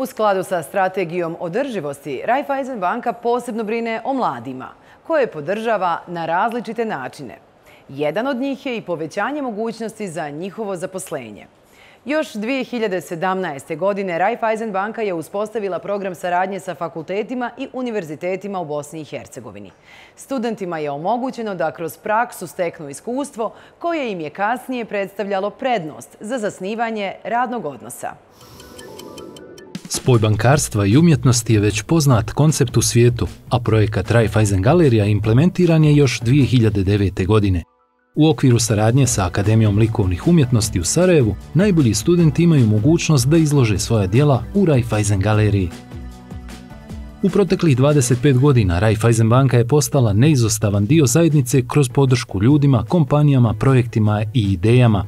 U skladu sa strategijom održivosti, Raiffeisen banka posebno brine o mladima, koje podržava na različite načine. Jedan od njih je i povećanje mogućnosti za njihovo zaposlenje. Još 2017. godine Raiffeisen banka je uspostavila program saradnje sa fakultetima i univerzitetima u Bosni i Hercegovini. Studentima je omogućeno da kroz praksu steknu iskustvo koje im je kasnije predstavljalo prednost za zasnivanje radnog odnosa. Spoj bankarstva i umjetnosti je već poznat koncept u svijetu, a projekat Raiffeisen galerija implementiran je još 2009. godine. U okviru saradnje sa Akademijom likovnih umjetnosti u Sarajevu, najbolji studenti imaju mogućnost da izlože svoja djela u Raiffeisen galeriji. U proteklih 25 godina Raiffeisen banka je postala neizostavan dio zajednice kroz podršku ljudima, kompanijama, projektima i idejama.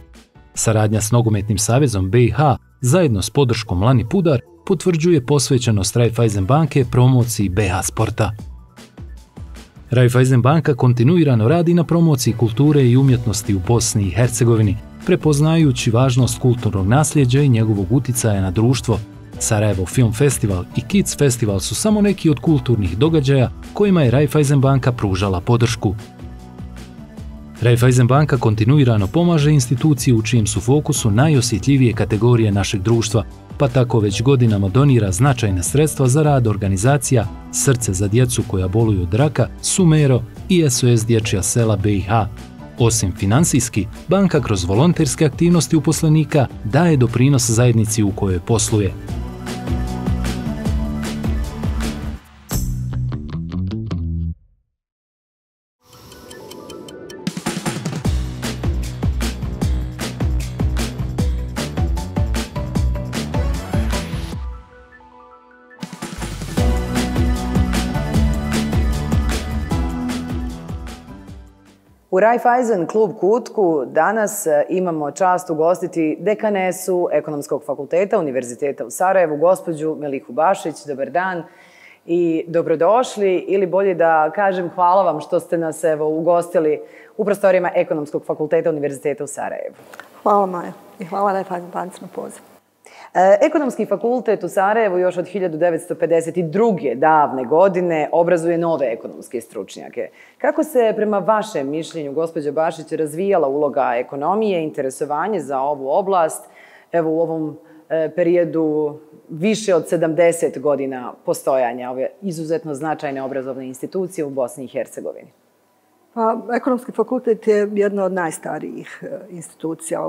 Saradnja s Nogometnim savezom BiH, zajedno s podrškom Lani Pudar, potvrđuje posvećenost Raiffeisen banke promociji BiH sporta. Raiffeisen banka kontinuirano radi na promociji kulture i umjetnosti u Bosni i Hercegovini, prepoznajući važnost kulturnog nasljeđa i njegovog uticaja na društvo. Sarajevo Film Festival i Kids Festival su samo neki od kulturnih događaja kojima je Raiffeisen banka pružala podršku. Raiffeisen banka kontinuirano pomaže institucije u čijem su fokusu najosjetljivije kategorije našeg društva, pa tako već godinama donira značajna sredstva za rad organizacija Srce za djecu koja boluju od raka, Sumero i SOS Dječja sela BiH. Osim finansijski, banka kroz volonterske aktivnosti uposlenika daje doprinos zajednici u kojoj posluje. U Raiffeisen klub Kutku danas imamo čast ugostiti dekanesu Ekonomskog fakulteta Univerziteta u Sarajevu, gospođu Melihu Bašić. Dobar dan i dobrodošli, ili bolje da kažem hvala vam što ste nas ugostili u prostorijama Ekonomskog fakulteta Univerziteta u Sarajevu. Hvala Maja i hvala Raiffeisen banci na poziv. Ekonomski fakultet u Sarajevu još od 1952. davne godine obrazuje nove ekonomske stručnjake. Kako se prema vašem mišljenju, gospođo Bašić, razvijala uloga ekonomije, interesovanje za ovu oblast, evo u ovom periodu više od 70 godina postojanja ove izuzetno značajne obrazovne institucije u Bosni i Hercegovini? Pa, Ekonomski fakultet je jedna od najstarijih institucija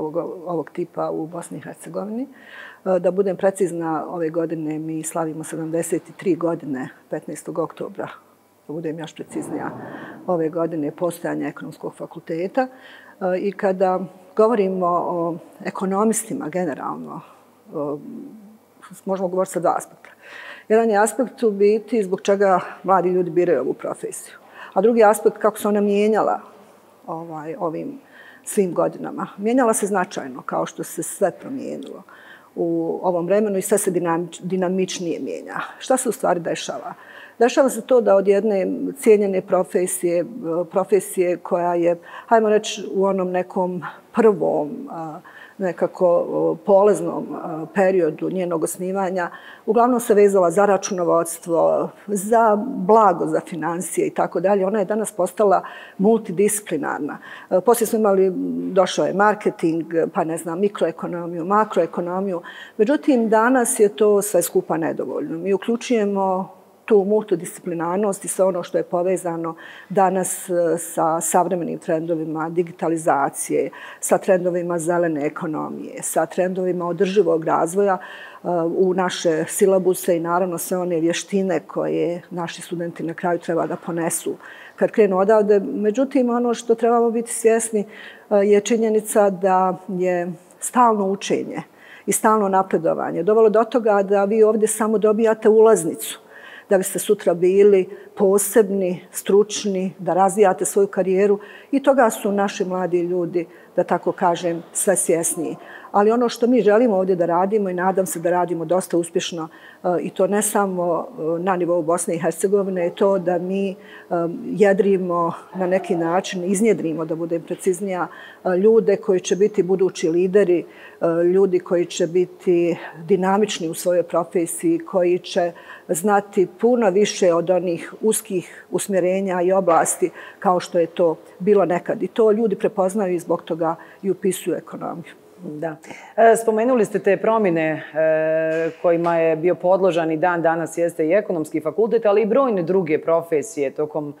ovog tipa u Bosni i Hercegovini. Da budem precizna, ove godine mi slavimo 73 godine, 15. oktobra, da budem još preciznija, ove godine postojanja Ekonomskog fakulteta. I kada govorimo o ekonomistima generalno, možemo govoriti sa dva aspekta. Jedan je aspekt u biti zbog čega mladi ljudi biraju ovu profesiju. A drugi aspekt kako se ona mijenjala ovim svim godinama. Mijenjala se značajno, kao što se sve promijenilo u ovom vremenu i sve se dinamičnije mijenja. Šta se u stvari dešava? Dešava se to da od jedne cijenjene profesije koja je, hajmo reći, u onom nekom prvom nekako polaznom periodu njenog osnivanja, uglavnom se vezala za računovodstvo, za blago, za financije i tako dalje. Ona je danas postala multidisciplinarna. Poslije smo imali, došao je marketing, pa ne znam, mikroekonomiju, makroekonomiju. Međutim, danas je to sve skupa nedovoljno. Mi uključujemo tu multidisciplinarnost i sve ono što je povezano danas sa savremenim trendovima digitalizacije, sa trendovima zelene ekonomije, sa trendovima održivog razvoja u naše silabuse i naravno sve one vještine koje naši studenti na kraju treba da ponesu kad krenu odavde. Međutim, ono što trebamo biti svjesni je činjenica da je stalno učenje i stalno napredovanje dovelo do toga da vi ovdje samo dobijate ulaznicu da biste sutra bili posebni, stručni, da razvijate svoju karijeru i toga su naši mladi ljudi da tako kažem, sve svjesniji. Ali ono što mi želimo ovdje da radimo i nadam se da radimo dosta uspješno i to ne samo na nivou Bosne i Hercegovine, je to da mi jedrimo na neki način, iznjedrimo, da budem preciznija, ljude koji će biti budući lideri, ljudi koji će biti dinamični u svojoj profesiji, koji će znati puno više od onih uskih usmjerenja i oblasti kao što je to bilo nekad. I to ljudi prepoznaju i zbog toga i upisuju ekonomiju. Da. Spomenuli ste te promjene kojima je bio podložan i dan danas jeste i ekonomski fakultet, ali i brojne druge profesije tokom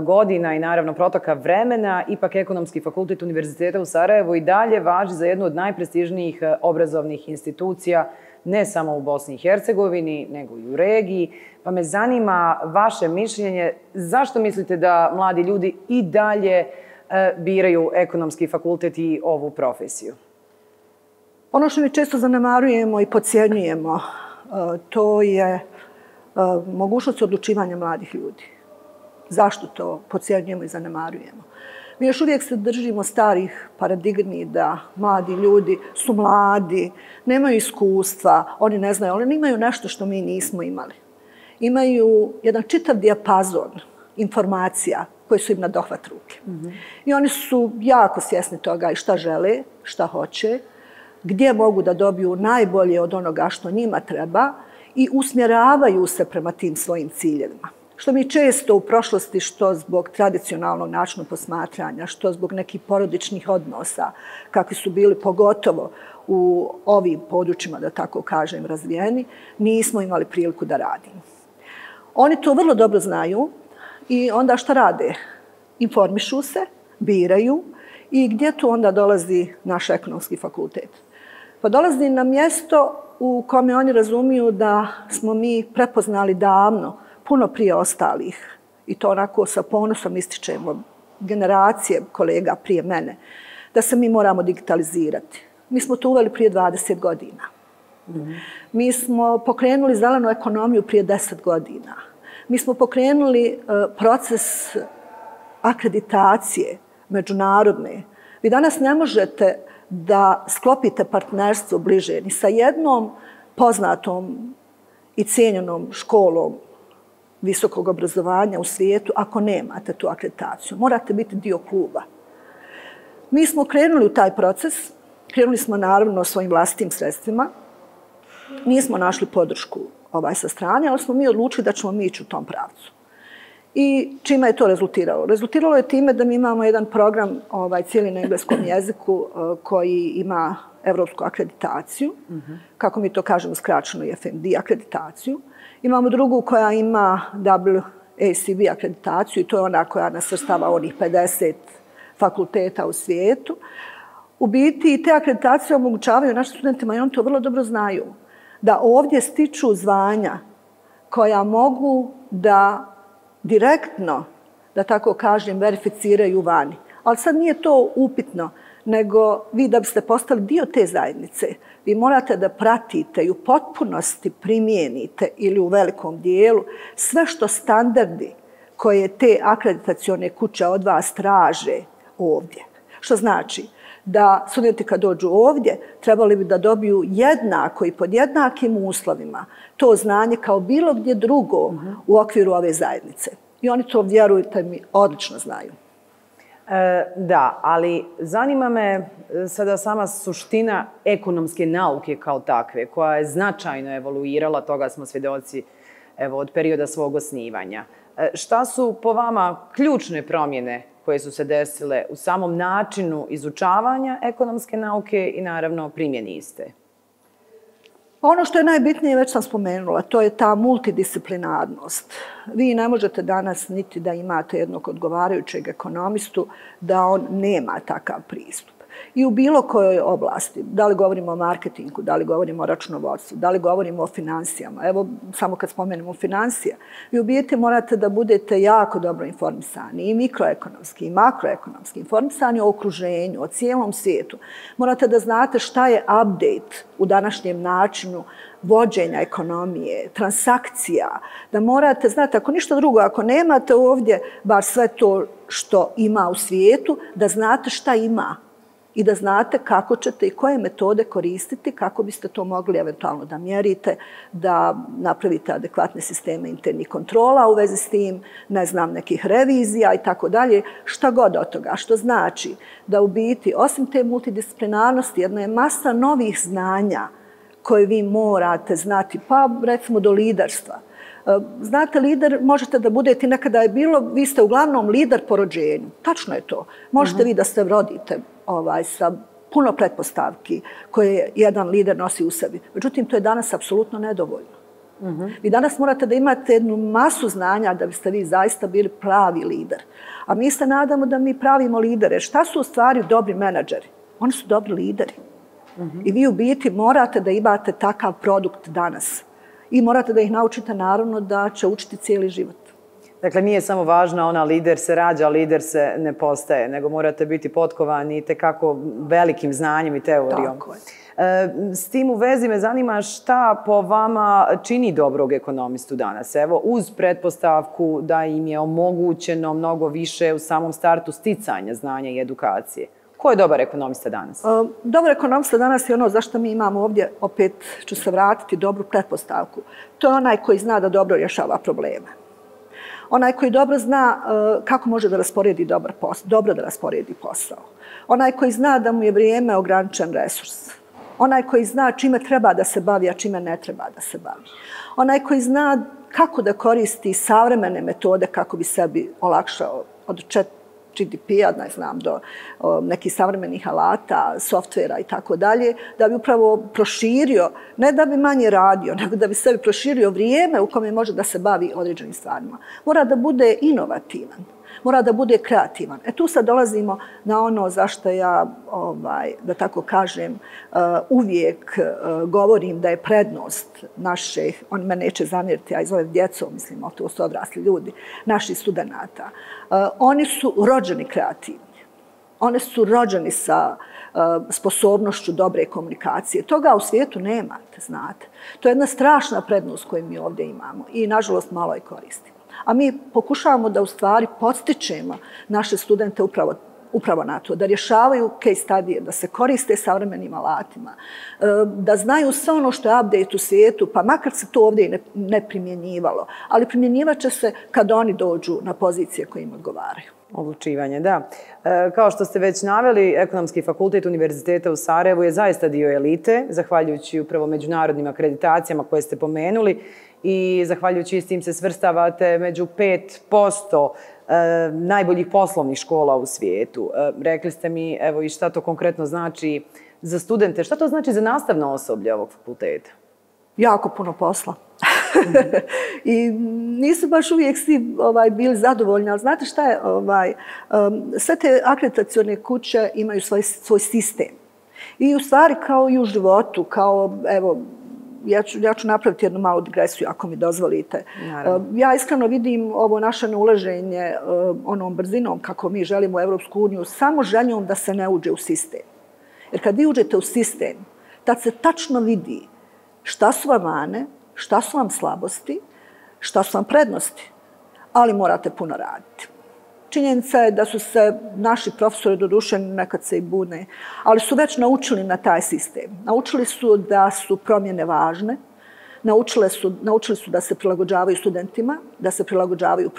godina i naravno protoka vremena. Ipak ekonomski fakultet Univerziteta u Sarajevu i dalje važi za jednu od najprestižnijih obrazovnih institucija ne samo u Bosni i Hercegovini, nego i u regiji. Pa me zanima vaše mišljenje. Zašto mislite da mladi ljudi i dalje biraju ekonomski fakultet i ovu profesiju? Ono što mi često zanemarujemo i podcjenjujemo, to je mogućnost odlučivanja mladih ljudi. Zašto to podcjenjujemo i zanemarujemo? Mi još uvijek se držimo starih paradigmi da mladi ljudi su mladi, nemaju iskustva, oni ne znaju, ali oni imaju nešto što mi nismo imali. Imaju jedan čitav dijapazon informacija koje su im na dohvat ruke. I oni su jako svjesni toga i šta žele, šta hoće, gdje mogu da dobiju najbolje od onoga što njima treba i usmjeravaju se prema tim svojim ciljevima. Što mi često u prošlosti, što zbog tradicionalnog načina posmatranja, što zbog nekih porodičnih odnosa, kakvi su bili pogotovo u ovim područjima, da tako kažem, razvijeni, nismo imali priliku da radimo. Oni to vrlo dobro znaju i onda šta rade? Informišu se, biraju i gdje tu onda dolazi naš ekonomski fakultet? Pa dolazi na mjesto u kome oni razumiju da smo mi prepoznali davno, puno prije ostalih, i to onako sa ponosom ističemo, generacije kolega prije mene, da se mi moramo digitalizirati. Mi smo to uveli prije 20 godina. Mi smo pokrenuli zelenu ekonomiju prije 10 godina. Mi smo pokrenuli proces akreditacije međunarodne. Vi danas ne možete da sklopite partnerstvo bliže ni sa jednom poznatom i cijenjenom školom visokog obrazovanja u svijetu ako nemate tu akreditaciju. Morate biti dio kluba. Mi smo krenuli u taj proces. Krenuli smo naravno svojim vlastitim sredstvima. Nismo našli podršku sa strane, ali smo mi odlučili da ćemo mi ići u tom pravcu. I čime je to rezultiralo? Rezultiralo je time da mi imamo jedan program cijeli na engleskom jeziku koji ima evropsku akreditaciju, kako mi to kažemo skraćeno i FMD akreditaciju. Imamo drugu koja ima WACB akreditaciju i to je ona koja nas svrstava onih 50 fakulteta u svijetu. U biti te akreditacije omogućavaju našim studentima i oni to vrlo dobro znaju, da ovdje stiču zvanja koja mogu da direktno, da tako kažem, verificiraju vani. Ali sad nije to upitno, nego vi da biste postali dio te zajednice, vi morate da pratite i u potpunosti primijenite ili u velikom dijelu sve što standardi koje te akreditacione kuće od vas traže ovdje. Što znači da studenti kad dođu ovdje trebali bi da dobiju jednako i pod jednakim uslovima to znanje kao bilo gdje drugo u okviru ove zajednice. I oni to, vjerujte mi, odlično znaju. Da, ali zanima me sada sama suština ekonomske nauke kao takve, koja je značajno evoluirala, toga smo svjedoci od perioda svog osnivanja. Šta su po vama ključne promjene koje su se desile u samom načinu izučavanja ekonomske nauke i naravno primjeni iste? Ono što je najbitnije, već sam spomenula, to je ta multidisciplinarnost. Vi ne možete danas niti da imate jednog odgovarajućeg ekonomistu da on nema takav pristup. I u bilo kojoj oblasti, da li govorimo o marketingu, da li govorimo o računovodstvu, da li govorimo o financijama. Evo, samo kad spomenemo financije, vi u biti morate da budete jako dobro informisani, i mikroekonomski, i makroekonomski, informisani o okruženju, o cijelom svijetu. Morate da znate šta je update u današnjem načinu vođenja ekonomije, transakcija, da morate, znate, ako ništa drugo, ako nemate ovdje bar sve to što ima u svijetu, da znate šta ima i da znate kako ćete i koje metode koristiti kako biste to mogli eventualno da mjerite, da napravite adekvatne sisteme internih kontrola u vezi s tim, ne znam, nekih revizija i tako dalje, šta god od toga. Što znači da u biti, osim te multidisciplinarnosti, jedna je masa novih znanja koje vi morate znati, pa recimo do liderstva. Znate, lider možete da budete, nekada je bilo, vi ste uglavnom lider po rođenju. Tačno je to. Možete vi da se rodite sa puno pretpostavki koje jedan lider nosi u sebi. Međutim, to je danas apsolutno nedovoljno. Vi danas morate da imate jednu masu znanja da biste vi zaista bili pravi lider. A mi se nadamo da mi pravimo lidere. Šta su u stvari dobri menadžeri? Oni su dobri lideri. I vi u biti morate da imate takav produkt danas. I morate da ih naučite, naravno, da će učiti cijeli život. Dakle, nije samo važna ona lider se rađa, lider se ne postaje, nego morate biti potkovani i tekako velikim znanjem i teorijom. Tako je. S tim u vezi me zanima šta po vama čini dobrog ekonomistu danas. Evo, uz pretpostavku da im je omogućeno mnogo više u samom startu sticanja znanja i edukacije. Ko je dobar ekonomista danas? Dobar ekonomista danas je ono zašto mi imamo ovdje, opet ću se vratiti, dobru pretpostavku. To je onaj koji zna da dobro rješava probleme. Onaj koji dobro zna kako može da rasporedi dobro da rasporedi posao. Onaj koji zna da mu je vrijeme ograničen resurs. Onaj koji zna čime treba da se bavi, a čime ne treba da se bavi. Onaj koji zna kako da koristi savremene metode kako bi sebi olakšao od GDP-a, ne znam, do nekih savremenih alata, softvera i tako dalje, da bi upravo proširio, ne da bi manje radio, nego da bi sebi proširio vrijeme u kome može da se bavi određenim stvarima. Mora da bude inovativan, mora da bude kreativan. Tu sad dolazimo na ono zašto ja, da tako kažem, uvijek govorim da je prednost naših, on me neće zamjeriti, ja zovem djecom, mislim, to su odrasli ljudi, naših studenata. Oni su rođeni kreativni. Oni su rođeni sa sposobnošću dobre komunikacije. Toga u svijetu nemate, znate. To je jedna strašna prednost koju mi ovdje imamo i, nažalost, malo je koristimo. A mi pokušavamo da u stvari podstičemo naše studente upravo na to, da rješavaju case studije, da se koriste savremenim alatima, da znaju sve ono što je update u svijetu, pa makar se to ovdje i ne primjenjivalo, ali primjenjivat će se kad oni dođu na pozicije koje im odgovaraju. Odlučivanje, da. Kao što ste već naveli, Ekonomski fakultet Univerziteta u Sarajevu je zaista dio elite, zahvaljujući upravo međunarodnim akreditacijama koje ste pomenuli i zahvaljujući s tim se svrstavate među 5% najboljih poslovnih škola u svijetu. Rekli ste mi, evo, i šta to konkretno znači za studente, šta to znači za nastavno osoblje ovog fakulteta? Jako puno posla. I nisu baš uvijek svi bili zadovoljni, ali znate šta je? Sve te akreditacione kuće imaju svoj sistem. I u stvari kao i u životu, kao, evo, ja ću napraviti jednu malu digresiju, ako mi dozvolite. Ja iskreno vidim ovo naše neulaženje onom brzinom kako mi želimo u Evropsku uniju, samo željom da se ne uđe u sistem. Jer kad vi uđete u sistem, tad se tačno vidi šta su vam mane, šta su vam slabosti, šta su vam prednosti, ali morate puno raditi. Činjenica je da su se naši profesori, doduše nekad se i bune, ali su već naučili na taj sistem. Naučili su da su promjene važne, naučili su da se prilagođavaju studentima, da se prilagođavaju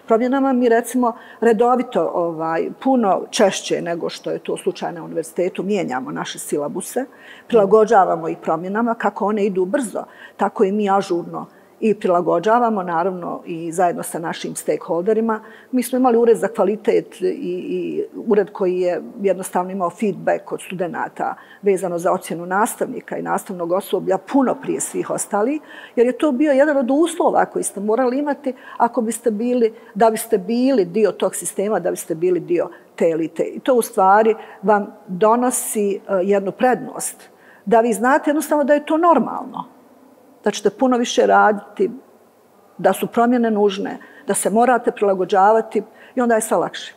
promjenama. Mi recimo redovito, puno češće nego što je to slučaj na univerzitetu, mijenjamo naše silabuse, prilagođavamo ih promjenama, kako one idu brzo, tako i mi ažurno i prilagođavamo, naravno, i zajedno sa našim stakeholderima. Mi smo imali ured za kvalitet i ured koji je jednostavno imao feedback od studenata vezano za ocjenu nastavnika i nastavnog osoblja puno prije svih ostalih, jer je to bio jedan od uslova koji ste morali imati ako biste bili, da biste bili dio tog sistema, da biste bili dio te elite. I to u stvari vam donosi jednu prednost, da vi znate jednostavno da je to normalno, da ćete puno više raditi, da su promjene nužne, da se morate prilagođavati i onda je sve lakše.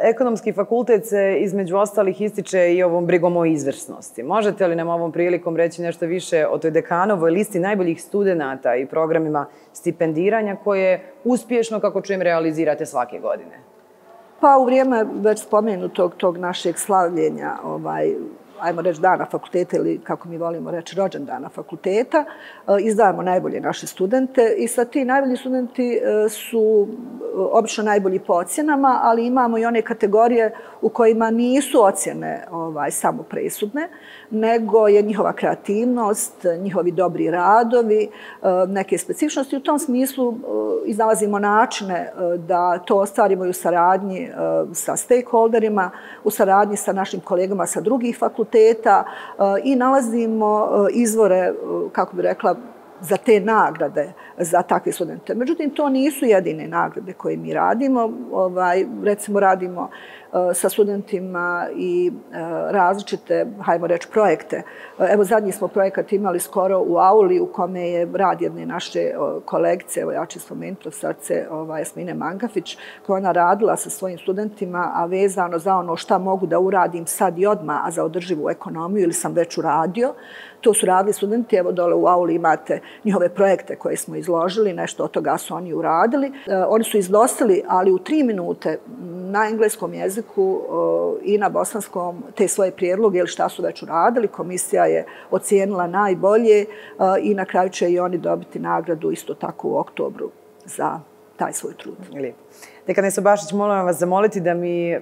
Ekonomski fakultet se između ostalih ističe i ovom brigom o izvrsnosti. Možete li nam ovom prilikom reći nešto više o toj dekanovoj listi najboljih studenata i programima stipendiranja koje uspješno, kako čujem, realizirate svake godine? Pa u vrijeme već spomenutog tog našeg slavljenja, ajmo reći dana fakulteta ili kako mi volimo reći rođendana fakulteta, izdajemo najbolje naše studente i sad ti najbolji studenti su obično najbolji po ocjenama, ali imamo i one kategorije u kojima nisu ocjene samo presudne, nego je njihova kreativnost, njihovi dobri radovi, neke specifičnosti. U tom smislu iznalazimo načine da to ostvarimo i u saradnji sa stakeholderima, u saradnji sa našim kolegama sa drugih fakulteta i nalazimo izvore, kako bi rekla, za te nagrade za takve studente. Međutim, to nisu jedine nagrade koje mi radimo. Recimo, radimo sa studentima i različite, hajmo reći, projekte. Evo, zadnji smo projekat imali skoro u auli u kome je rad jedne naše kolegice, evo ja ću spomenuti profesorice Jasmine Mangafić, koja ona radila sa svojim studentima, a vezano za ono šta mogu da uradim sad i odmah, a za održivu ekonomiju ili sam već uradio. To su radili studenti, evo dole u auli imate njihove projekte koje smo izložili, nešto od toga su oni uradili. Oni su iznosili, ali u 3 minute na engleskom jeziku i na bosanskom te svoje prijedloge ili šta su već uradili. Komisija je ocijenila najbolje i na kraju će i oni dobiti nagradu isto tako u oktobru za taj svoj trud. Dekane Sobašić, molim vas zamoliti da mi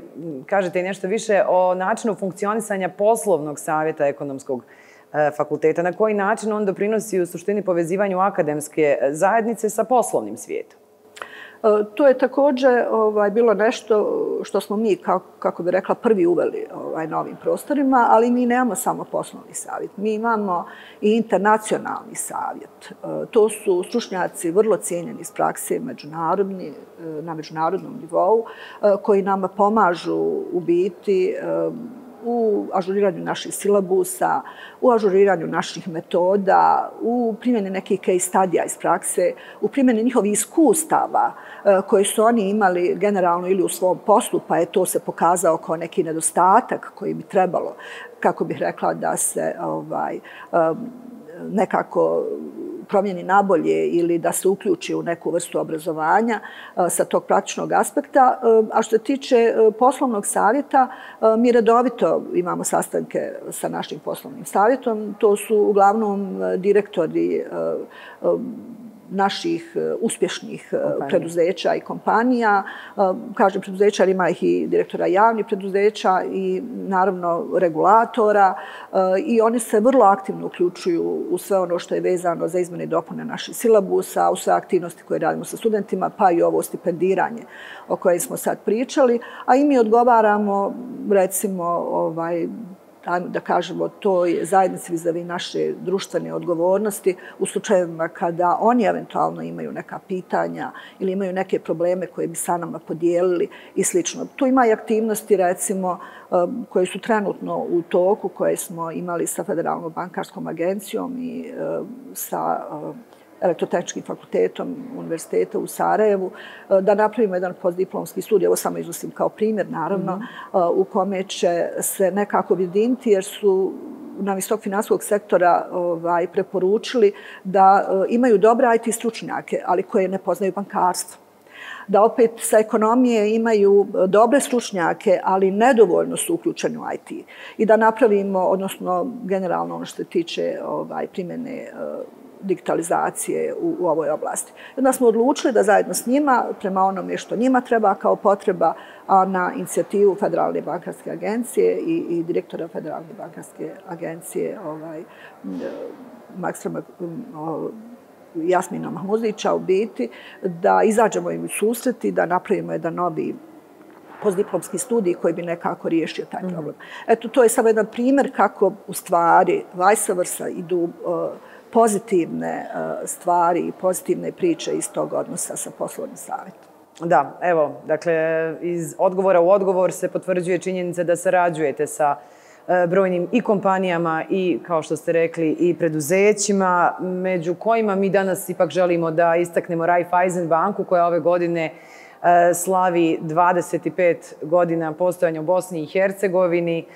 kažete i nešto više o načinu funkcionisanja poslovnog savjeta ekonomskog fakulteta. Na koji način on doprinosi u suštini povezivanju akademske zajednice sa poslovnim svijetom? To je također bilo nešto što smo mi, kako bi rekla, prvi uveli na ovim prostorima, ali mi nemamo samo poslovni savjet. Mi imamo i internacionalni savjet. To su stručnjaci vrlo cijenjeni iz prakse na međunarodnom nivou, koji nama pomažu u biti u ažuriranju naših silabusa, u ažuriranju naših metoda, u primjeni nekih case studija iz prakse, u primjeni njihovih iskustava koje su oni imali generalno ili u svom poslu, pa je to se pokazao kao neki nedostatak koji bi trebalo, kako bih rekla, da se nekako promijeni nabolje ili da se uključi u neku vrstu obrazovanja sa tog praktičnog aspekta. A što se tiče poslovnog savjeta, mi redovito imamo sastanke sa našim poslovnim savjetom. To su uglavnom direktori naših uspješnih preduzeća i kompanija. Kažem preduzeća, ali ima ih i direktora javnih preduzeća i naravno regulatora i oni se vrlo aktivno uključuju u sve ono što je vezano za izmjene i dopune naših silabusa, u sve aktivnosti koje radimo sa studentima, pa i ovo stipendiranje o kojem smo sad pričali, a i mi odgovaramo recimo da kažemo, toj zajednici vizavi naše društvene odgovornosti u slučajevima kada oni eventualno imaju neka pitanja ili imaju neke probleme koje bi sa nama podijelili i sl. Tu ima i aktivnosti, recimo, koje su trenutno u toku, koje smo imali sa Federalnom bankarskom agencijom i sa Elektrotehničkim fakultetom Univerziteta u Sarajevu, da napravimo jedan postdiplomski studij, ovo samo iznosim kao primjer, naravno, u kome će se nekako objediniti, jer su nam iz tog finansijskog sektora preporučili da imaju dobre IT stručnjake, ali koje ne poznaju bankarstvo. Da opet sa ekonomije imaju dobre stručnjake, ali nedovoljno su uključeni u IT. I da napravimo, odnosno generalno ono što se tiče primjene digitalizacije u ovoj oblasti. Onda smo odlučili da zajedno s njima, prema onome što njima treba kao potreba, a na inicijativu Federalne bankarske agencije i direktora Federalne bankarske agencije magistra Jasmina Mahmuzića u biti, da izađemo im u susret i da napravimo jedan novi postdiplomski studij koji bi nekako riješio taj problem. Eto, to je samo jedan primjer kako u stvari vice versa idu pozitivne stvari i pozitivne priče iz tog odnosa sa poslovnim savjetom. Da, evo, dakle, iz odgovora u odgovor se potvrđuje činjenica da sarađujete sa brojnim i kompanijama i, kao što ste rekli, i preduzećima, među kojima mi danas ipak želimo da istaknemo Raiffeisen banku, koja ove godine slavi 25 godina postojanja u Bosni i Hercegovini.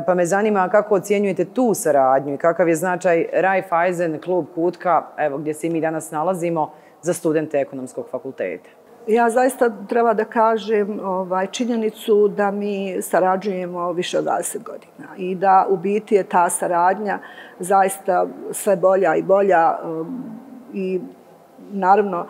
Pa me zanima kako ocjenjujete tu saradnju i kakav je značaj Raiffeisen klub Kutka, evo gdje se i mi danas nalazimo, za studente ekonomskog fakulteta. Ja zaista treba da kažem činjenicu da mi sarađujemo više od 20 godina i da u biti je ta saradnja zaista sve bolja i bolja i naravno,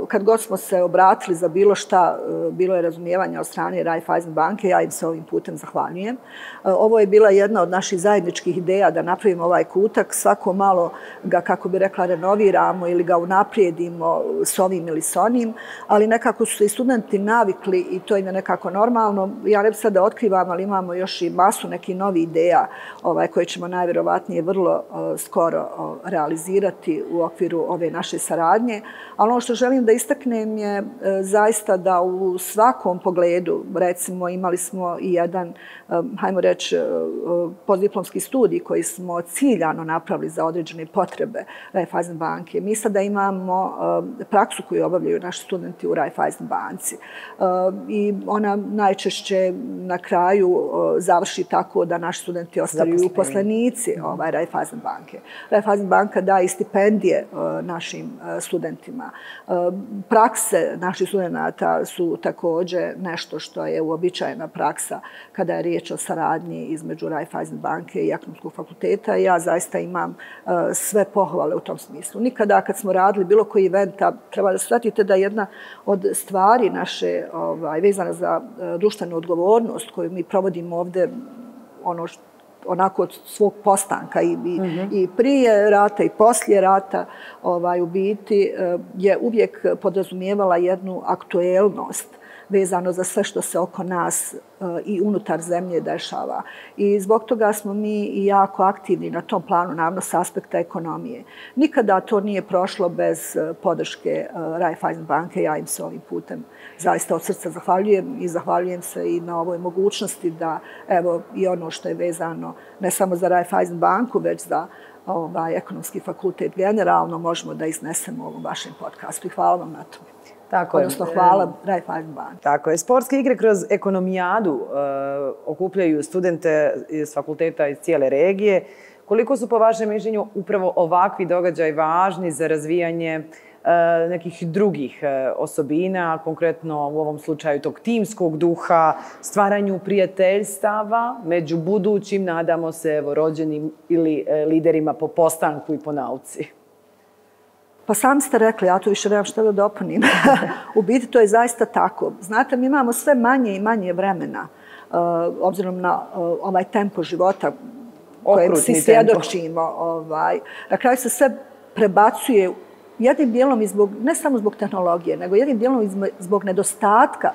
kad god smo se obratili za bilo šta, bilo je razumijevanja od strane Raiffeisen banke, ja im se ovim putem zahvaljujem. Ovo je bila jedna od naših zajedničkih ideja da napravimo ovaj kutak, svako malo ga, kako bi rekla, renoviramo ili ga unaprijedimo s ovim ili s onim, ali nekako su se i studenti navikli i to im je nekako normalno. Ja ne bih sad da otkrivam, ali imamo još i masu nekih novih ideja koje ćemo najvjerovatnije vrlo skoro realizirati u okviru ove naše saradnje. Ali ono što želim da istaknem je zaista da u svakom pogledu, recimo imali smo i jedan, hajmo reći, postdiplomski studij koji smo ciljano napravili za određene potrebe Raiffeisen banke. Mi sada imamo praksu koju obavljaju naši studenti u Raiffeisen banci i ona najčešće na kraju završi tako da naši studenti ostaju uposlenici Raiffeisen banke. Raiffeisen banka daje stipendije našim studentima. Prakse naših studenata su također nešto što je uobičajena praksa kada je riječ o saradnji između Raiffeisen banke i Ekonomskog fakulteta. Ja zaista imam sve pohvale u tom smislu. Nikada kad smo radili bilo koji eventa, treba da shvatite da jedna od stvari naše vezana za društvenu odgovornost koju mi provodimo ovdje, onako od svog postanka i prije rata i poslije rata, u biti je uvijek podrazumijevala jednu aktuelnost vezano za sve što se oko nas i unutar zemlje dešava. I zbog toga smo mi jako aktivni na tom planu, naravno s aspekta ekonomije. Nikada to nije prošlo bez podrške Raiffeisen banke. Ja im se ovim putem zaista od srca zahvaljujem i zahvaljujem se i na ovoj mogućnosti da evo i ono što je vezano ne samo za Raiffeisen banku, već za Ekonomski fakultet generalno možemo da iznesemo u ovom vašem podcastu i hvala vam na tome. Odnosno, hvala Raiffeisen banke. Tako je. Sportske igre kroz ekonomijadu okupljaju studente iz fakulteta iz cijele regije. Koliko su po vašem mišljenju upravo ovakvi događaji važni za razvijanje nekih drugih osobina, konkretno u ovom slučaju tog timskog duha, stvaranju prijateljstava među budućim, nadamo se, rođenim ili liderima po postanku i po nauci? Pa sami ste rekli, ja to više nemam što da dopunim. U biti to je zaista tako. Znate, mi imamo sve manje i manje vremena, obzirom na ovaj tempo života kojem svi svjedočimo. Na kraju se sve prebacuje jednim dijelom ne samo zbog tehnologije, nego jednim dijelom zbog nedostatka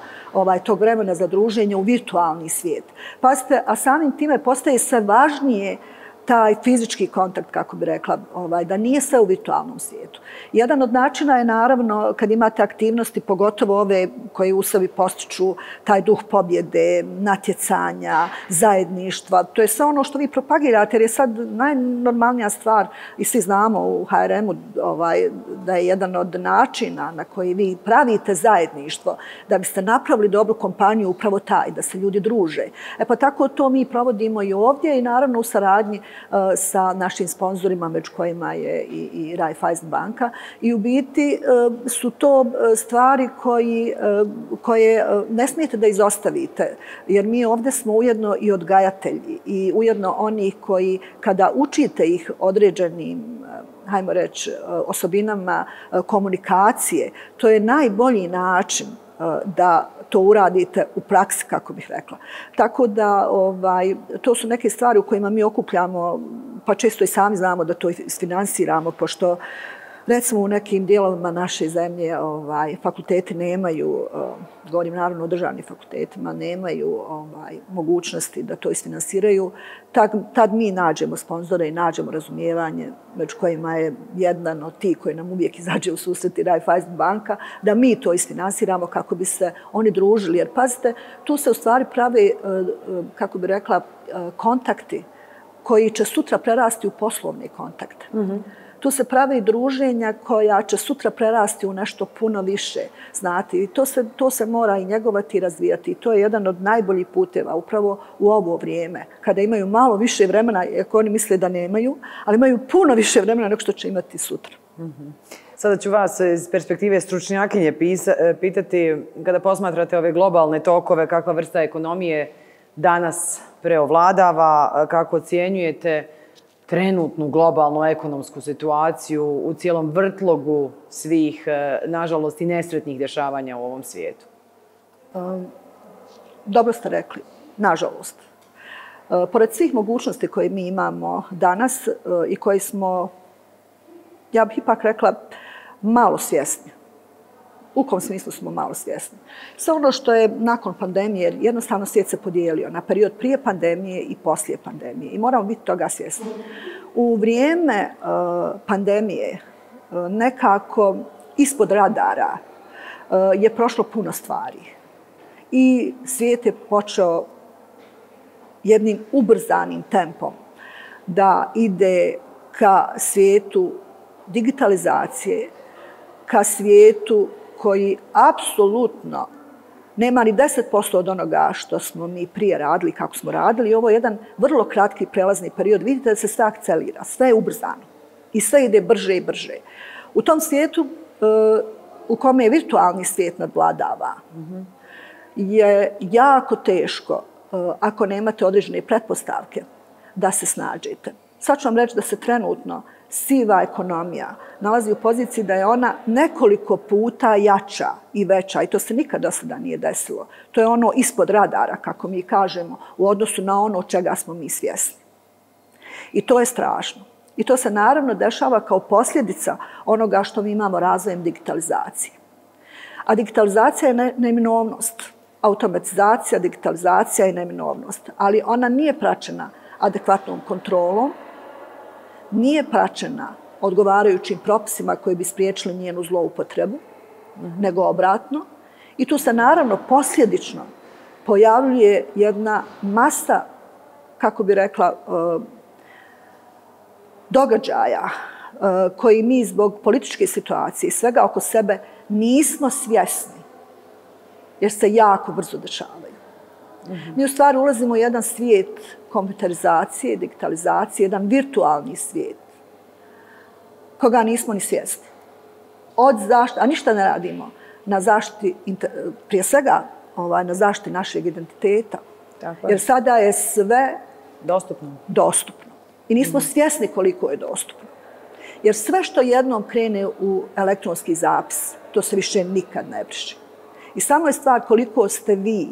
tog vremena za druženje u virtualni svijet. Pazite, a samim time postaje sve važnije taj fizički kontakt, kako bi rekla, da nije sve u virtualnom svijetu. Jedan od načina je naravno kad imate aktivnosti, pogotovo ove koje u sebi postiču taj duh pobjede, natjecanja, zajedništva. To je sve ono što vi propagirate jer je sad najnormalnija stvar i svi znamo u HRM-u da je jedan od načina na koji vi pravite zajedništvo da biste napravili dobru kompaniju upravo taj, da se ljudi druže. Pa tako to mi provodimo i ovdje i naravno u saradnji sa našim sponzorima, među kojima je i Raiffeisen banka. I u biti su to stvari koje ne smijete da izostavite, jer mi ovdje smo ujedno i odgajatelji i ujedno oni koji kada učite ih određenim, hajmo reći, osobinama komunikacije, to je najbolji način da to uradite u praksi, kako bih rekla. Tako da to su neke stvari u kojima mi okupljamo, pa često i sami znamo da to isfinansiramo, pošto recimo u nekim dijelovima naše zemlje fakulteti nemaju, govorim naravno o državnim fakultetima, nemaju mogućnosti da to isfinansiraju. Tad mi nađemo sponzore i nađemo razumijevanje, među kojima je jedan od tih koji nam uvijek izađe u susret i Raiffeisen banka, da mi to isfinansiramo kako bi se oni družili. Jer pazite, tu se u stvari prave, kako bi rekla, kontakti koji će sutra prerasti u poslovne kontakte. Tu se prave i druženja koja će sutra prerasti u nešto puno više, znate. I to se mora i njegovati i razvijati. I to je jedan od najboljih puteva upravo u ovo vrijeme, kada imaju malo više vremena, ako oni misle da nemaju, ali imaju puno više vremena nego što će imati sutra. Sada ću vas iz perspektive stručnjakinje pitati, kada posmatrate ove globalne tokove, kakva vrsta ekonomije danas preovladava, kako ocjenjujete trenutnu globalnu ekonomsku situaciju u cijelom vrtlogu svih, nažalost, i nesretnih dešavanja u ovom svijetu? Dobro ste rekli, nažalost. Pored svih mogućnosti koje mi imamo danas i koje smo, ja bih ipak rekla, malo svjesni. U kom smislu smo malo svjesni? Sve ono što je nakon pandemije, jednostavno svijet se podijelio na period prije pandemije i poslije pandemije. I moramo biti toga svjesni. U vrijeme pandemije nekako ispod radara je prošlo puno stvari. I svijet je počeo jednim ubrzanim tempom da ide ka svijetu digitalizacije, ka svijetu koji apsolutno nema ni 10% od onoga što smo mi prije radili, kako smo radili. Ovo je jedan vrlo kratki prelazni period. Vidite da se sve akcelira, sve je ubrzano i sve ide brže i brže. U tom svijetu u kome je virtualni svijet nadvladava, je jako teško, ako nemate određene pretpostavke, da se snađete. Sad ću vam reći da se trenutno siva ekonomija nalazi u poziciji da je ona nekoliko puta jača i veća, i to se nikad do sada nije desilo. To je ono ispod radara, kako mi kažemo, u odnosu na ono čega smo mi svjesni. I to je strašno. I to se naravno dešava kao posljedica onoga što mi imamo razvojem digitalizacije. A digitalizacija je neminovnost. Automatizacija, digitalizacija je neminovnost. Ali ona nije praćena adekvatnom kontrolom, nije praćena odgovarajućim propisima koji bi spriječili njenu zloupotrebu, nego obratno. I tu se naravno posljedično pojavljuje jedna masa, kako bi rekla, događaja koji mi zbog političke situacije i svega oko sebe nismo svjesni, jer se jako brzo dešavaju. Mi u stvari ulazimo u jedan svijet kompjuterizacije, digitalizacije, jedan virtualni svijet koga nismo ni svjesni. A ništa ne radimo na zaštiti, prije svega na zaštiti našeg identiteta. Jer sada je sve dostupno. I nismo svjesni koliko je dostupno. Jer sve što jednom krene u elektronski zapis, to se više nikad ne briše. I samo je stvar koliko ste vi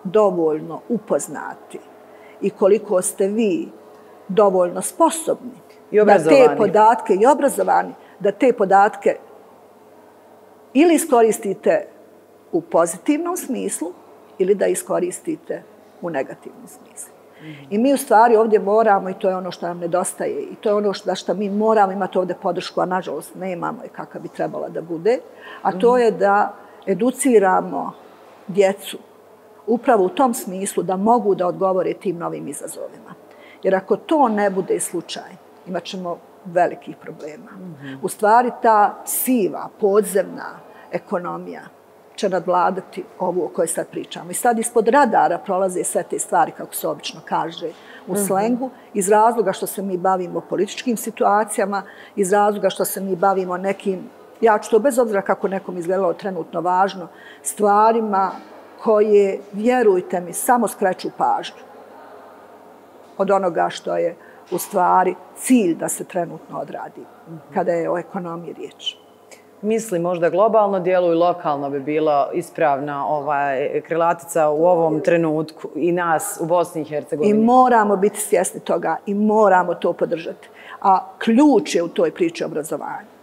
dovoljno upoznati i koliko ste vi dovoljno sposobni da te podatke i obrazovani, da te podatke ili iskoristite u pozitivnom smislu ili da iskoristite u negativnom smislu. I mi u stvari ovdje moramo, i to je ono što nam nedostaje, i to je ono što mi moramo imati ovdje podršku, a nažalost nemamo je kakav bi trebala da bude, a to je da educiramo djecu upravo u tom smislu da mogu da odgovore tim novim izazovima. Jer ako to ne bude slučaj, imat ćemo velikih problema. U stvari ta siva, podzemna ekonomija će nadvladati ovu o kojoj sad pričamo. I sad ispod radara prolaze sve te stvari, kako se obično kaže u slengu, iz razloga što se mi bavimo političkim situacijama, iz razloga što se mi bavimo nekim, ja ću to bez obzira kako nekom izgledalo trenutno važno, stvarima koje, vjerujte mi, samo skreću pažnju od onoga što je u stvari cilj da se trenutno odradi kada je o ekonomiji riječ. Misli možda globalno djeluju i lokalno bi bila ispravna krilatica u ovom trenutku i nas u Bosni i Hercegovini. I moramo biti svjesni toga i moramo to podržati. A ključ je u toj priči obrazovanja.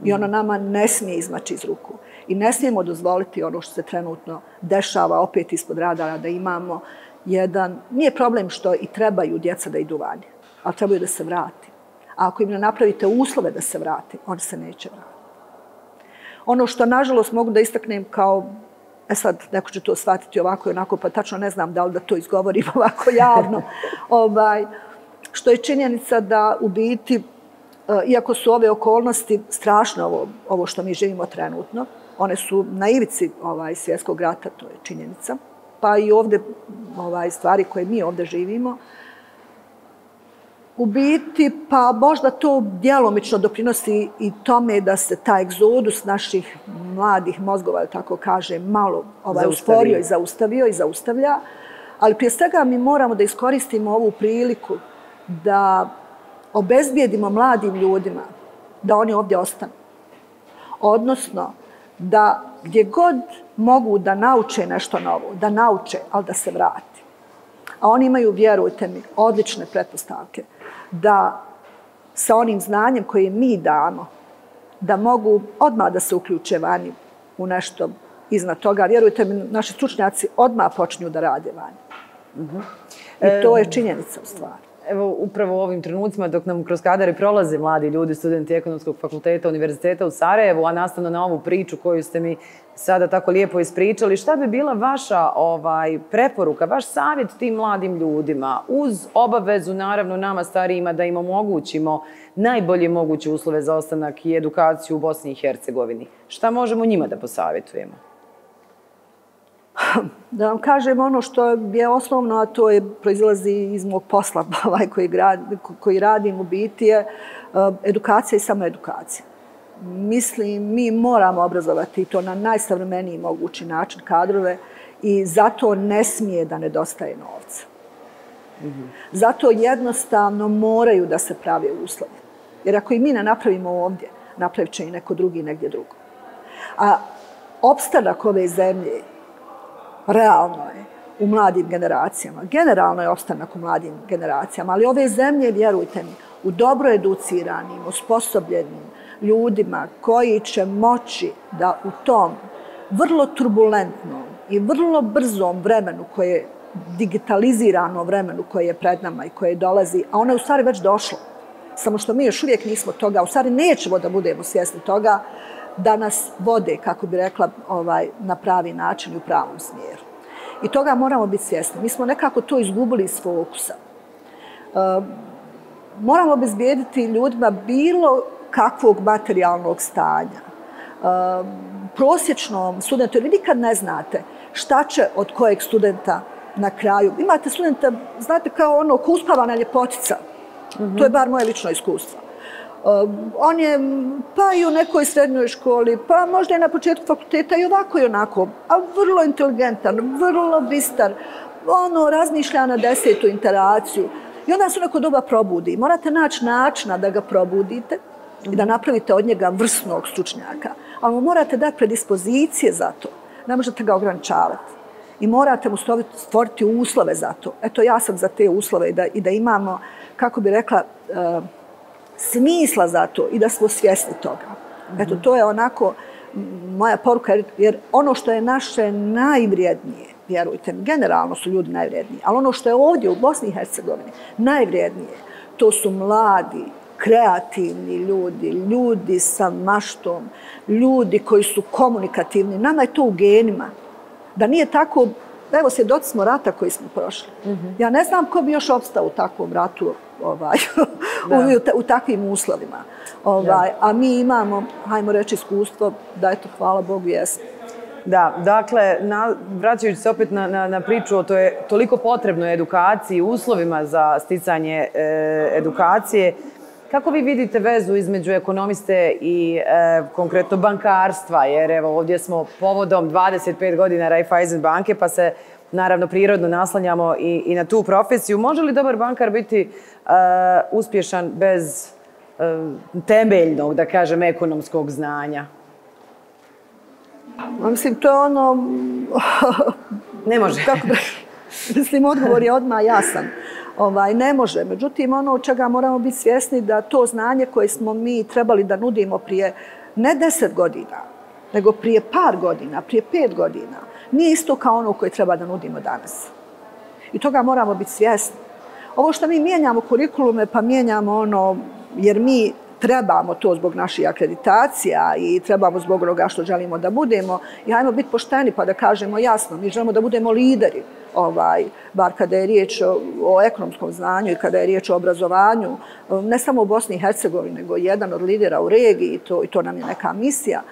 I ono nama ne smije izmaći iz ruku. I ne smijemo dozvoliti ono što se trenutno dešava opet ispod radara, da imamo jedan... Nije problem što i trebaju djeca da idu vani, ali trebaju da se vrati. A ako im ne napravite uslove da se vrati, oni se neće vratiti. Ono što, nažalost, mogu da istaknem kao, sad neko će to shvatiti ovako i onako, pa tačno ne znam da li da to izgovorim ovako javno, što je činjenica da u biti, iako su ove okolnosti strašne, ovo što mi živimo trenutno, one su na ivici svjetskog rata, to je činjenica, pa i ovdje stvari koje mi ovdje živimo, U biti, pa možda to djelomično doprinosi i tome da se taj egzodus naših mladih mozgova, tako kaže, malo usporio i zaustavio i zaustavlja. Ali prije svega mi moramo da iskoristimo ovu priliku da obezbijedimo mladim ljudima da oni ovdje ostanu. Odnosno, da gdje god mogu da nauče nešto novo, da nauče, ali da se vrati. A oni imaju, vjerujte mi, odlične pretpostavke da sa onim znanjem koje mi damo, da mogu odmah da se uključe vani u nešto iznad toga. Vjerujte mi, naši stručnjaci odmah počinju da rade vani. I to je činjenica u stvari. Evo, upravo u ovim trenucima dok nam kroz kadare prolaze mladi ljudi, studenti Ekonomskog fakulteta Univerziteta u Sarajevu, a nastavno na ovu priču koju ste mi sada tako lijepo ispričali, šta bi bila vaša preporuka, vaš savjet tim mladim ljudima uz obavezu, naravno, nama starijima da im omogućimo najbolje moguće uslove za ostanak i edukaciju u Bosni i Hercegovini? Šta možemo njima da posavjetujemo? Da vam kažem ono što je osnovno, a to proizilazi iz mog posla koji radim u biti je edukacija i samoedukacija. Mislim, mi moramo obrazovati to na najsavremeniji mogući način kadrove i zato ne smije da nedostaje novca. Zato jednostavno moraju da se prave uslovi. Jer ako i mi ne napravimo ovdje, napravit će i neko drugi negdje drugo. A opstanak ove zemlje realno je u mladim generacijama. Generalno je opstanak u mladim generacijama, ali ove zemlje, vjerujte mi, u dobro educiranim, osposobljenim ljudima koji će moći da u tom vrlo turbulentnom i vrlo brzom vremenu koje je digitalizirano vremenu koje je pred nama i koje dolazi, a ono je u stvari već došlo. Samo što mi još uvijek nismo toga, u stvari nećemo da budemo svjesni toga, da nas vode, kako bi rekla, na pravi način i u pravom smjeru. I toga moramo biti svjesni. Mi smo nekako to izgubili iz fokusa. Moramo obezbijediti ljudima bilo kakvog materijalnog stanja. Prosječnom studentu, jer vi nikad ne znate šta će od kojeg studenta na kraju. Imate studenta, znate, kao ono, ko uspavana ljepotica. To je bar moje lično iskustvo. On je pa i u nekoj srednjoj školi, pa možda i na početku fakulteta i ovako i onako, a vrlo inteligentan, vrlo bistar, razmišlja na 10. interakciju. I onda se neko doba probudi. Morate naći načina da ga probudite i da napravite od njega vrsnog stručnjaka. Ali mu morate dati predispozicije za to. Ne možete ga ograničavati. I morate mu stvoriti uslove za to. Eto, ja sam za te uslove i da imamo, kako bi rekla, smisla za to i da smo svjesni toga. Eto, to je onako moja poruka, jer ono što je naše najvrijednije, vjerujte mi, generalno su ljudi najvrijedniji, ali ono što je ovdje u Bosni i Hercegovini najvrijednije, to su mladi, kreativni ljudi, ljudi sa maštom, ljudi koji su komunikativni. Nama je to u genima. Da nije tako, evo, svjedoci smo rata koji smo prošli. Ja ne znam ko bi još opstao u takvom ratu, u takvim uslovima. A mi imamo, hajmo reći, iskustvo da, eto, hvala Bogu, jesmo. Da, dakle, vraćajući se opet na priču o toliko potrebnoj edukaciji, uslovima za sticanje edukacije, kako vi vidite vezu između ekonomiste i konkretno bankarstva? Jer evo, ovdje smo povodom 25 godina Raiffeisen banke, pa se naravno prirodno naslanjamo i na tu profesiju. Može li dobar bankar biti uspješan bez temeljnog, da kažem, ekonomskog znanja? Mislim, to je ono... Ne može. Mislim, odgovor je odmah jasan. Ne može. Međutim, ono od čega moramo biti svjesni da to znanje koje smo mi trebali da nudimo prije ne 10 godina, nego prije par godina, prije 5 godina, nije isto kao ono koje treba da nudimo danas. I toga moramo biti svjesni. Ovo što mi mijenjamo kurikulume, pa mijenjamo ono, jer mi trebamo to zbog naših akreditacija i trebamo zbog onoga što želimo da budemo. I hajmo biti pošteni pa da kažemo jasno, mi želimo da budemo lideri bar kada je riječ o ekonomskom znanju i kada je riječ o obrazovanju, ne samo u Bosni i Hercegovini, nego jedan od lidera u regiji, i to nam je neka misija.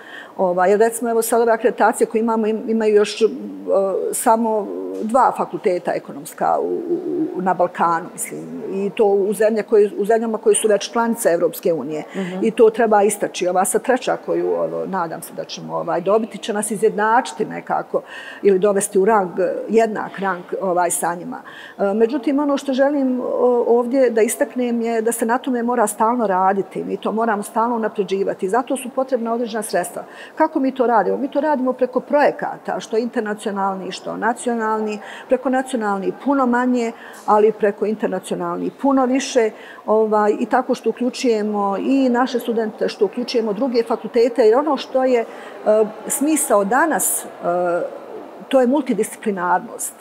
Jer recimo, evo sad ove akreditacije koje imamo, imaju još samo 2 fakulteta ekonomska na Balkanu, mislim, i to u zemljama koje su već članice Evropske unije. I to treba istaći. Ova sa treća koju nadam se da ćemo dobiti će nas izjednačiti nekako ili dovesti u rang, jednak rang sa njima. Međutim, ono što želim ovdje da istaknem je da se na tome mora stalno raditi. Mi to moramo stalno unapređivati. Zato su potrebna određena sredstva. Kako mi to radimo? Mi to radimo preko projekata, što internacionalni, što nacionalni. Preko nacionalni puno manje, ali preko internacionalni puno više. I tako što uključujemo i naše studente, što uključujemo druge fakultete. Jer ono što je smisao danas, to je multidisciplinarnost.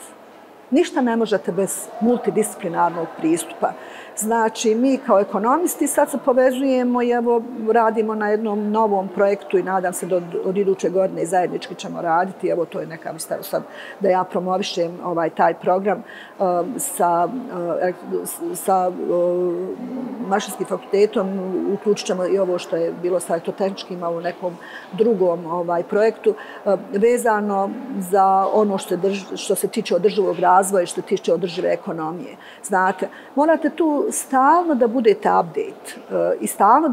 Ništa ne možete bez multidisciplinarnog pristupa. Znači, mi kao ekonomisti sad se povezujemo i evo radimo na jednom novom projektu i nadam se da od iduće godine zajednički ćemo raditi. Evo, to je neka misla sad da ja promovišem taj program sa Mašinskim fakultetom. Uključit ćemo i ovo što je bilo sa elektrotehničkima u nekom drugom projektu vezano za ono što se tiče održivog razvoja i što se tiče održive ekonomije. Znate, morate tu stalno da budete update i stalno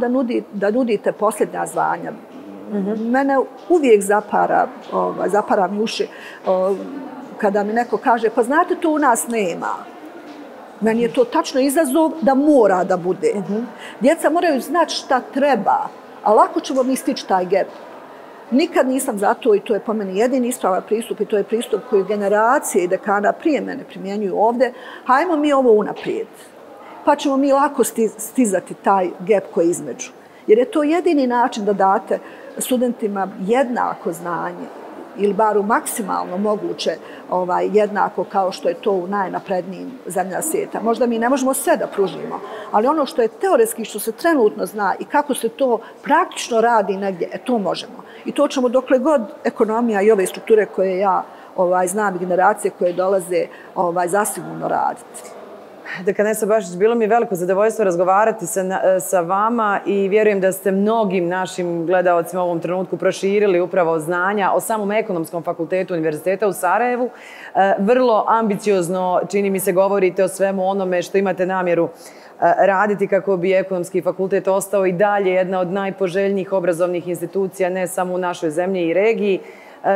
da nudite posljednja zvanja. Mene uvijek zapara mi uši kada mi neko kaže pa znate to u nas nema. Meni je to tačno izazov da mora da bude. Djeca moraju znati šta treba, a lako ćemo mi stići taj gap. Nikad nisam za to i to je po meni jedini ispravan pristup i to je pristup koji generacije i dekana prije mene primjenjuju ovdje. Hajmo mi ovo unaprijed. Pa ćemo mi lako stizati taj gap koji je između. Jer je to jedini način da date studentima jednako znanje ili bar u maksimalno moguće jednako kao što je to u najnaprednijim zemljama svijeta. Možda mi ne možemo sve da pružimo, ali ono što je teoretski, što se trenutno zna i kako se to praktično radi negdje, to možemo. I to ćemo dokle god ekonomija i ove strukture koje ja znam i generacije koje dolaze zasigurno raditi. Dekanesa Bašić, bilo mi je veliko zadovoljstvo razgovarati sa vama i vjerujem da ste mnogim našim gledaocima u ovom trenutku proširili upravo znanja o samom ekonomskom fakultetu Univerziteta u Sarajevu. Vrlo ambiciozno, čini mi se, govorite o svemu onome što imate namjeru raditi kako bi ekonomski fakultet ostao i dalje jedna od najpoželjnijih obrazovnih institucija ne samo u našoj zemlji i regiji.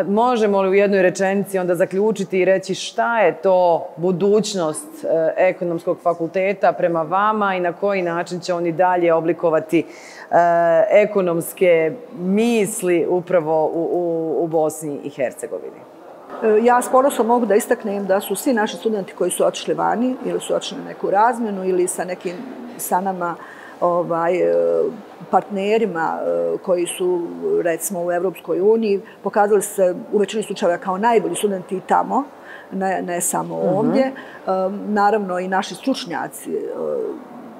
Možemo li u jednoj rečenici onda zaključiti i reći šta je to budućnost ekonomskog fakulteta prema vama i na koji način će oni dalje oblikovati ekonomske misli upravo u Bosni i Hercegovini? Ja s ponosom mogu da istaknem da su svi naši studenti koji su otišli vani ili su otišli na neku razmjenu ili sa nama partnerima koji su recimo u Evropskoj uniji pokazali se u većini slučajeva kao najbolji studenti i tamo, ne samo ovdje. Naravno i naši stručnjaci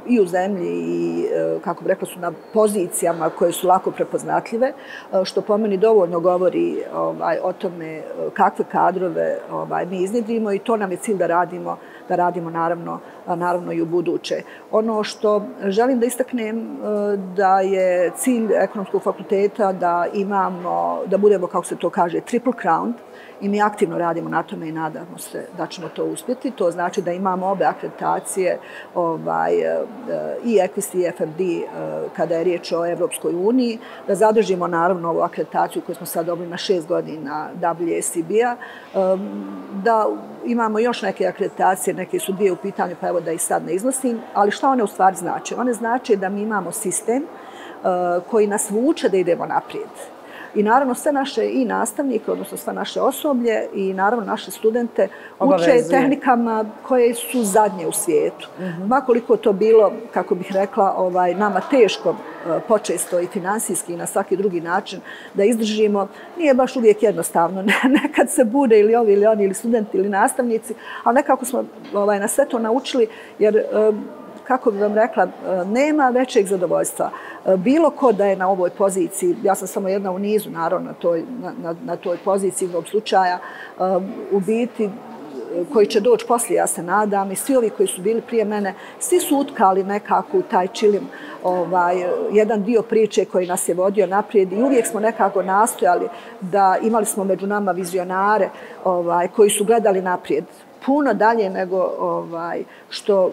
i u zemlji i, kako bi rekla, su na pozicijama koje su lako prepoznatljive, što po meni dovoljno govori o tome kakve kadrove mi iznjedrimo i to nam je cilj da radimo naravno i u buduće. Ono što želim da istaknem da je cilj ekonomskog fakulteta da budemo, kako se to kaže, triple crown, i mi aktivno radimo na tome i nadamo se da ćemo to uspjeti. To znači da imamo obe akreditacije i EQUIS i FFD kada je riječ o Evropskoj uniji, da zadržimo naravno ovu akreditaciju koju smo sad dobili na 6 godina WSEB-a, da imamo još neke akreditacije, neke su 2 u pitanju, pa evo da ih sad ne iznosim, ali šta one u stvari znači? One znači da mi imamo sistem koji nas vuče da idemo naprijed. I naravno sve naše i nastavnike, odnosno sve naše osoblje i naravno naše studente uče tehnikama koje su zadnje u svijetu. Makoliko to bilo, kako bih rekla, nama teško počesto i finansijski i na svaki drugi način da izdržimo, nije baš uvijek jednostavno. Nekad se bude ili ovi ili oni ili studenti ili nastavnici, ali nekako smo na sve to naučili jer kako bih vam rekla, nema većeg zadovoljstva. Bilo ko da je na ovoj poziciji, ja sam samo jedna u nizu, naravno, na toj poziciji ovog slučaja, u biti koji će doći poslije, ja se nadam, i svi ovi koji su bili prije mene, svi su utkali nekako u taj čilim jedan dio priče koji nas je vodio naprijed i uvijek smo nekako nastojali da imali smo među nama vizionare koji su gledali naprijed puno dalje nego što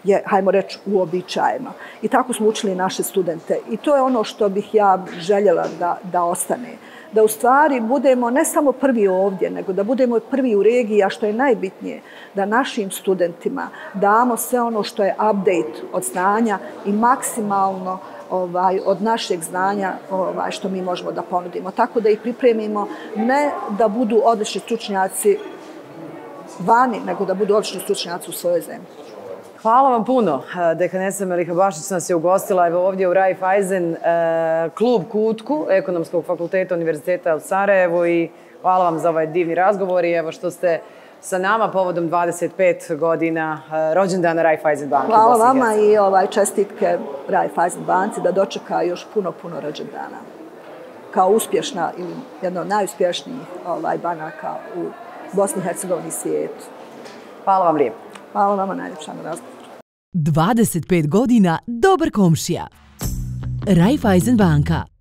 je, hajmo reći, uobičajeno. I tako smo učili naše studente. I to je ono što bih ja željela da ostane. Da u stvari budemo ne samo prvi ovdje, nego da budemo prvi u regiji, a što je najbitnije, da našim studentima damo sve ono što je update od znanja i maksimalno od našeg znanja što mi možemo da ponudimo. Tako da ih pripremimo ne da budu odlični stručnjaci vani, nego da budu odlični stručnjaci u svojoj zemlji. Hvala vam puno. Dekanesa Meliha Bašić nas je ugostila ovdje u Raiffeisen klub Kutku Ekonomskog fakulteta Univerziteta u Sarajevu i hvala vam za ovaj divni razgovor i evo što ste sa nama povodom 25 godina rođendana Raiffeisen banke. Hvala vama i čestitke Raiffeisen banci da dočeka još puno rođendana. Kao uspješna ili jedna od najuspješnijih banaka u Bosni i Hercegovini i svijetu. Hvala vam lijepo. Hvala vama najljepša na razgovor. 25 godina dobar komšija. Raiffeisen banka.